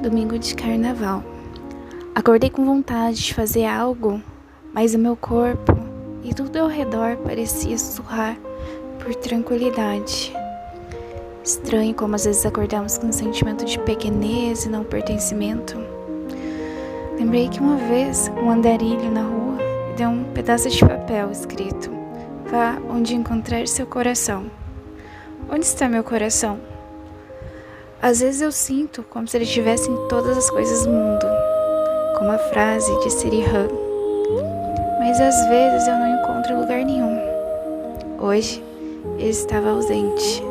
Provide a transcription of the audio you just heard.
Domingo de carnaval. Acordei com vontade de fazer algo, mas o meu corpo e tudo ao redor parecia sussurrar por tranquilidade. Estranho como às vezes acordamos com um sentimento de pequenez e não pertencimento. Lembrei que uma vez um andarilho na rua me deu um pedaço de papel escrito: "Vá onde encontrar seu coração." Onde está meu coração? Às vezes eu sinto como se ele estivesse em todas as coisas do mundo, como a frase de Sirihan. Mas às vezes eu não encontro em lugar nenhum. Hoje ele estava ausente.